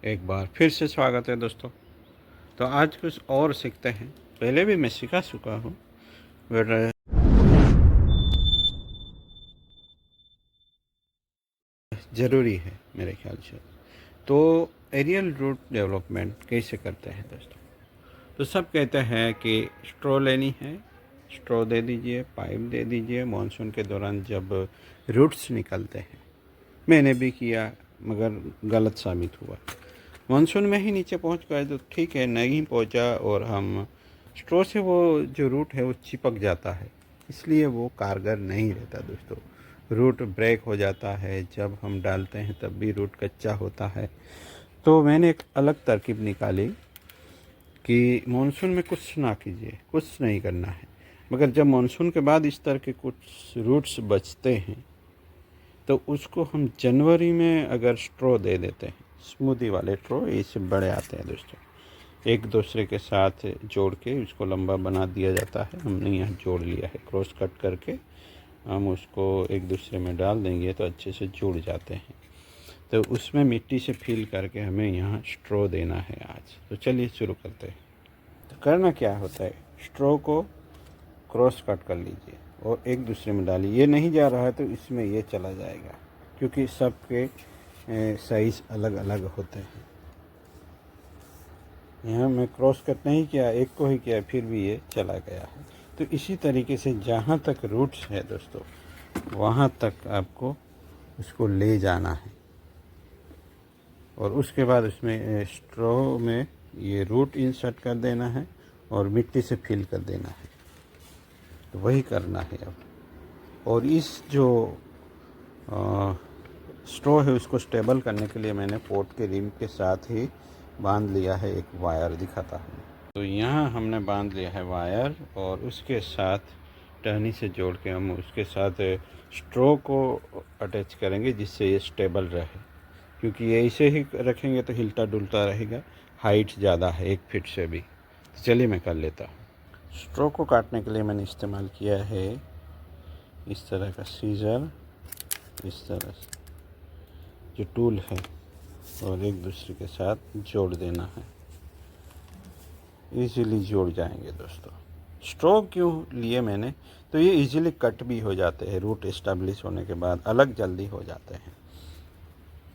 एक बार फिर से स्वागत है दोस्तों। तो आज कुछ और सीखते हैं। पहले भी मैं सिखा चुका हूँ बट ज़रूरी है मेरे ख्याल से। तो एरियल रूट डेवलपमेंट कैसे करते हैं दोस्तों? तो सब कहते हैं कि स्ट्रॉ लेनी है, स्ट्रॉ दे दीजिए, पाइप दे दीजिए मानसून के दौरान जब रूट्स निकलते हैं। मैंने भी किया मगर गलत साबित हुआ। मानसून में ही नीचे पहुंच गए तो ठीक है, नहीं पहुंचा और हम स्ट्रो से वो जो रूट है वो चिपक जाता है, इसलिए वो कारगर नहीं रहता दोस्तों। रूट ब्रेक हो जाता है, जब हम डालते हैं तब भी रूट कच्चा होता है। तो मैंने एक अलग तरकीब निकाली कि मानसून में कुछ ना कीजिए, कुछ नहीं करना है। मगर जब मानसून के बाद इस तरह के कुछ रूट्स बचते हैं तो उसको हम जनवरी में अगर स्ट्रो दे देते हैं, स्मूदी वाले स्ट्रो इससे बड़े आते हैं दोस्तों, एक दूसरे के साथ जोड़ के उसको लंबा बना दिया जाता है। हमने यहाँ जोड़ लिया है, क्रॉस कट करके हम उसको एक दूसरे में डाल देंगे तो अच्छे से जुड़ जाते हैं। तो उसमें मिट्टी से फिल करके हमें यहाँ स्ट्रो देना है आज। तो चलिए शुरू करते हैं। तो करना क्या होता है, स्ट्रो को क्रॉस कट कर लीजिए और एक दूसरे में डालिए। ये नहीं जा रहा है तो इसमें ये चला जाएगा, क्योंकि सबके साइज़ अलग अलग होते हैं। यहाँ मैं क्रॉस कट नहीं किया, एक को ही किया, फिर भी ये चला गया है। तो इसी तरीके से जहाँ तक रूट्स है दोस्तों, वहाँ तक आपको उसको ले जाना है और उसके बाद उसमें स्ट्रॉ में ये रूट इंसर्ट कर देना है और मिट्टी से फिल कर देना है। तो वही करना है अब। और इस जो स्ट्रॉ है उसको स्टेबल करने के लिए मैंने पोट के रिम के साथ ही बांध लिया है एक वायर, दिखाता हूँ। तो यहाँ हमने बांध लिया है वायर और उसके साथ टहनी से जोड़ के हम उसके साथ स्ट्रॉ को अटैच करेंगे, जिससे ये स्टेबल रहे। क्योंकि ये ऐसे ही रखेंगे तो हिलता डुलता रहेगा, हाइट ज़्यादा है 1 फीट से भी। तो चलिए मैं कर लेता हूँ। स्ट्रॉ को काटने के लिए मैंने इस्तेमाल किया है इस तरह का सीज़र, इस तरह से जो टूल है, और एक दूसरे के साथ जोड़ देना है। इजीली जोड़ जाएंगे दोस्तों। स्ट्रॉ क्यों लिए मैंने, तो ये इजीली कट भी हो जाते हैं, रूट इस्टेब्लिश होने के बाद अलग जल्दी हो जाते हैं,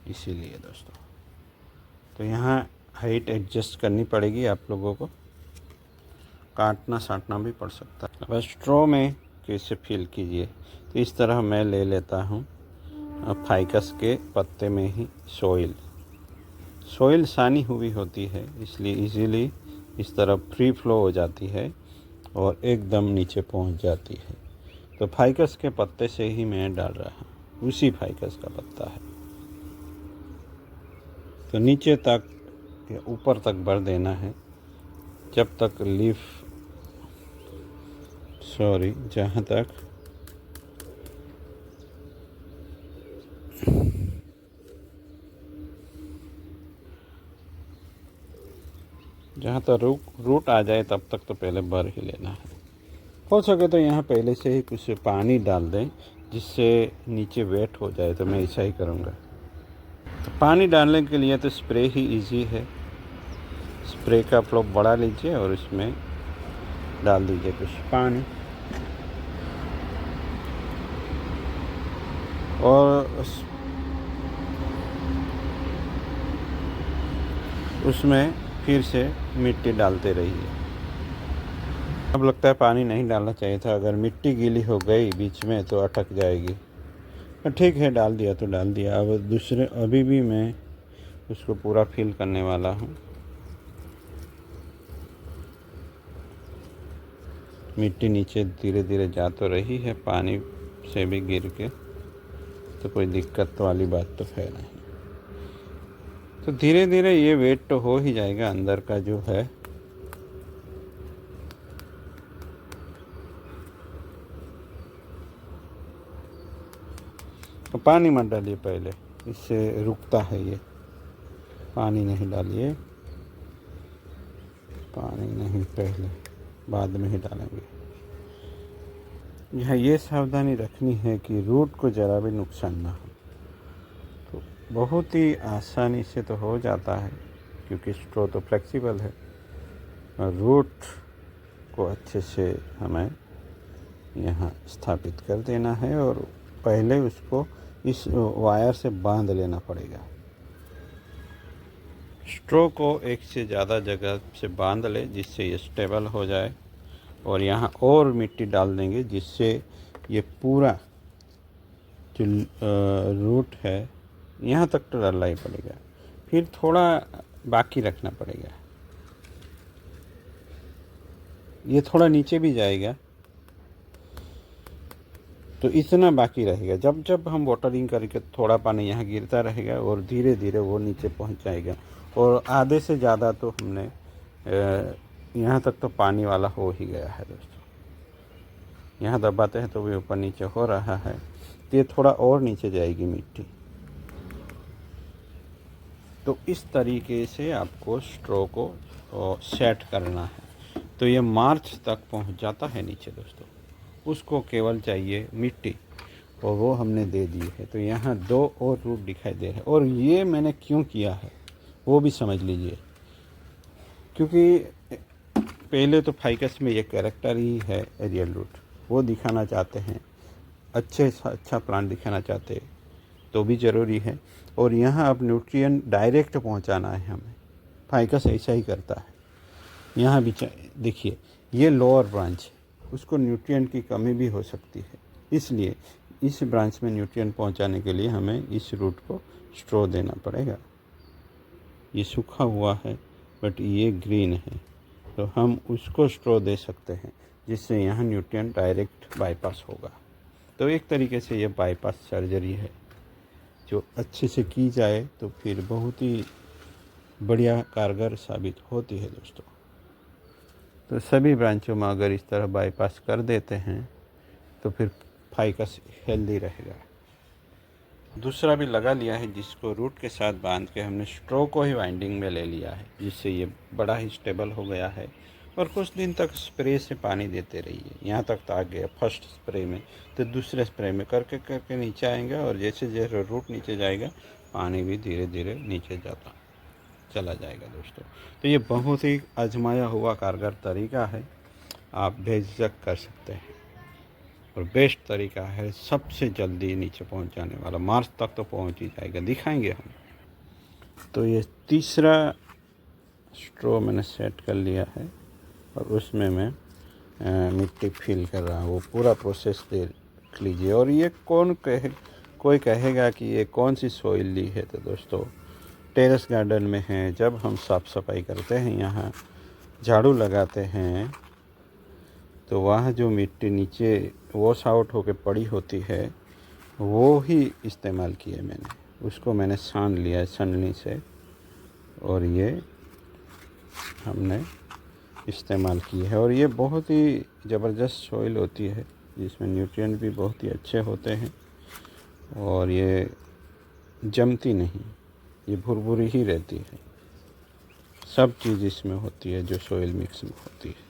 इसीलिए दोस्तों। तो यहाँ हाइट एडजस्ट करनी पड़ेगी आप लोगों को, काटना साटना भी पड़ सकता है। बस स्ट्रॉ में कैसे फिल कीजिए, तो इस तरह मैं ले लेता हूँ फाइकस के पत्ते में ही सॉइल सानी हुई होती है, इसलिए इजीली इस तरह फ्री फ्लो हो जाती है और एकदम नीचे पहुंच जाती है। तो फाइकस के पत्ते से ही मैं डाल रहा हूँ, उसी फाइकस का पत्ता है। तो नीचे तक या ऊपर तक भर देना है, जब तक जहाँ तक रूट आ जाए तब तक तो पहले भर ही लेना है। हो सके तो यहाँ पहले से ही कुछ पानी डाल दें, जिससे नीचे वेट हो जाए। तो मैं ऐसा ही करूँगा। तो पानी डालने के लिए तो स्प्रे ही इजी है। स्प्रे का फ्लॉप बढ़ा लीजिए और इसमें डाल दीजिए कुछ पानी, और उसमें फिर से मिट्टी डालते रहिए। अब लगता है पानी नहीं डालना चाहिए था, अगर मिट्टी गीली हो गई बीच में तो अटक जाएगी। पर ठीक है, डाल दिया तो डाल दिया। अब अभी भी मैं उसको पूरा फिल करने वाला हूँ। मिट्टी नीचे धीरे धीरे जा तो रही है, पानी से भी गिर के, तो कोई दिक्कत वाली बात तो है नहीं। तो धीरे धीरे ये वेट तो हो ही जाएगा अंदर का जो है। तो पानी मत डालिए पहले, इससे रुकता है ये। पानी नहीं डालिए, पानी नहीं, पहले बाद में ही डालेंगे। यहाँ ये सावधानी रखनी है कि रूट को ज़रा भी नुकसान ना हो। तो बहुत ही आसानी से तो हो जाता है क्योंकि स्ट्रो तो फ्लेक्सिबल है। और रूट को अच्छे से हमें यहाँ स्थापित कर देना है और पहले उसको इस वायर से बांध लेना पड़ेगा। स्ट्रो को एक से ज़्यादा जगह से बांध ले जिससे ये स्टेबल हो जाए, और यहाँ और मिट्टी डाल देंगे जिससे ये पूरा जो रूट है यहाँ तक तो डालना ही पड़ेगा, फिर थोड़ा बाकी रखना पड़ेगा। ये थोड़ा नीचे भी जाएगा तो इतना बाकी रहेगा। जब जब हम वाटरिंग करके थोड़ा पानी यहाँ गिरता रहेगा और धीरे धीरे वो नीचे पहुँच जाएगा। और आधे से ज़्यादा तो हमने यहाँ तक तो पानी वाला हो ही गया है दोस्तों। यहाँ दबाते हैं तो भी ऊपर नीचे हो रहा है, तो ये थोड़ा और नीचे जाएगी मिट्टी। तो इस तरीके से आपको स्ट्रो को सेट करना है। तो ये मार्च तक पहुँच जाता है नीचे दोस्तों। उसको केवल चाहिए मिट्टी और वो हमने दे दी है। तो यहाँ 2 और रूट दिखाई दे रहे हैं, और ये मैंने क्यों किया है वो भी समझ लीजिए। क्योंकि पहले तो फाइकस में ये कैरेक्टर ही है एरियल रूट, वो दिखाना चाहते हैं, अच्छा प्लांट दिखाना चाहते हैं तो भी ज़रूरी है। और यहाँ अब न्यूट्रिएंट डायरेक्ट पहुँचाना है हमें। फाइकस ऐसा ही करता है। यहाँ भी देखिए ये लोअर ब्रांच है, उसको न्यूट्रिएंट की कमी भी हो सकती है, इसलिए इस ब्रांच में न्यूट्रिएंट पहुँचाने के लिए हमें इस रूट को स्ट्रो देना पड़ेगा। ये सूखा हुआ है बट ये ग्रीन है, तो हम उसको स्ट्रो दे सकते हैं जिससे यहाँ न्यूट्रिएंट डायरेक्ट बाईपास होगा। तो एक तरीके से ये बाईपास सर्जरी है जो अच्छे से की जाए तो फिर बहुत ही बढ़िया कारगर साबित होती है दोस्तों। तो सभी ब्रांचों में अगर इस तरह बाईपास कर देते हैं तो फिर फाइकस हेल्दी रहेगा। दूसरा भी लगा लिया है जिसको रूट के साथ बांध के हमने स्ट्रो को ही वाइंडिंग में ले लिया है, जिससे ये बड़ा ही स्टेबल हो गया है। और कुछ दिन तक स्प्रे से पानी देते रहिए। यहाँ तक तो आ गया फर्स्ट स्प्रे में, तो दूसरे स्प्रे में करके करके नीचे आएंगे, और जैसे जैसे रूट नीचे जाएगा पानी भी धीरे धीरे नीचे जाता चला जाएगा दोस्तों। तो ये बहुत ही आजमाया हुआ कारगर तरीका है, आप बेझिझक कर सकते हैं और बेस्ट तरीका है, सबसे जल्दी नीचे पहुंचाने वाला। मार्च तक तो पहुंच ही जाएगा, दिखाएंगे हम। तो ये तीसरा स्ट्रो मैंने सेट कर लिया है और उसमें मैं मिट्टी फिल कर रहा हूँ। वो पूरा प्रोसेस देख लीजिए। और ये कोई कहेगा कि ये कौन सी सॉइल ली है, तो दोस्तों टेरेस गार्डन में है, जब हम साफ़ सफाई करते हैं, यहाँ झाड़ू लगाते हैं, तो वहाँ जो मिट्टी नीचे वॉश आउट होकर पड़ी होती है वो ही इस्तेमाल की है मैंने। उसको मैंने सान लिया है छन्नी से, और ये हमने इस्तेमाल की है। और ये बहुत ही ज़बरदस्त सॉइल होती है जिसमें न्यूट्रिएंट भी बहुत ही अच्छे होते हैं, और ये जमती नहीं, ये भुरभुरी ही रहती है। सब चीज़ इसमें होती है जो सॉइल मिक्स में होती है।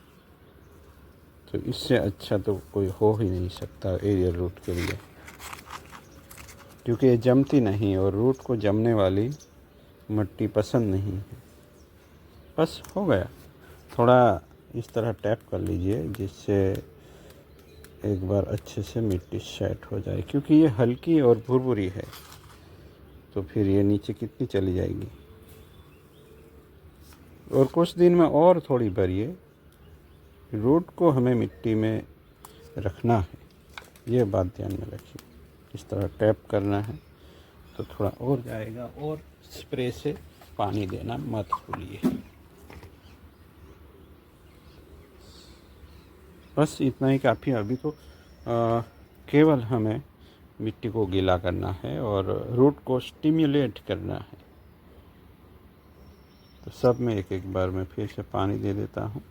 तो इससे अच्छा तो कोई हो ही नहीं सकता एरियल रूट के लिए, क्योंकि ये जमती नहीं और रूट को जमने वाली मिट्टी पसंद नहीं है। बस हो गया। थोड़ा इस तरह टैप कर लीजिए जिससे एक बार अच्छे से मिट्टी सेट हो जाए, क्योंकि ये हल्की और भुरभुरी है तो फिर ये नीचे कितनी चली जाएगी। और कुछ दिन में और थोड़ी भरिए। रूट को हमें मिट्टी में रखना है, ये बात ध्यान में रखिए। इस तरह टैप करना है तो थोड़ा और जाएगा, और स्प्रे से पानी देना मत भूलिए। बस इतना ही काफ़ी। अभी तो केवल हमें मिट्टी को गीला करना है और रूट को स्टिम्युलेट करना है। तो सब में एक एक बार मैं फिर से पानी दे देता हूँ,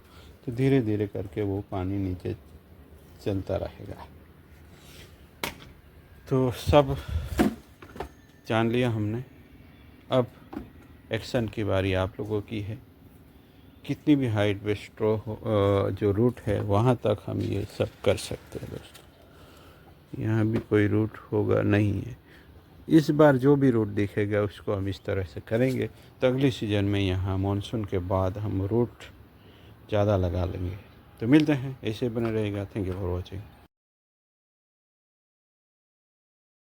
तो धीरे धीरे करके वो पानी नीचे चलता रहेगा। तो सब जान लिया हमने। अब एक्शन की बारी आप लोगों की है। कितनी भी हाइट पे स्ट्रो जो रूट है वहाँ तक हम ये सब कर सकते हैं दोस्तों। यहाँ भी कोई रूट होगा नहीं है, इस बार जो भी रूट दिखेगा उसको हम इस तरह से करेंगे, तो अगले सीज़न में यहाँ मानसून के बाद हम रूट ज़्यादा लगा लेंगे। तो मिलते हैं, ऐसे बने रहेगा। Thank you for watching.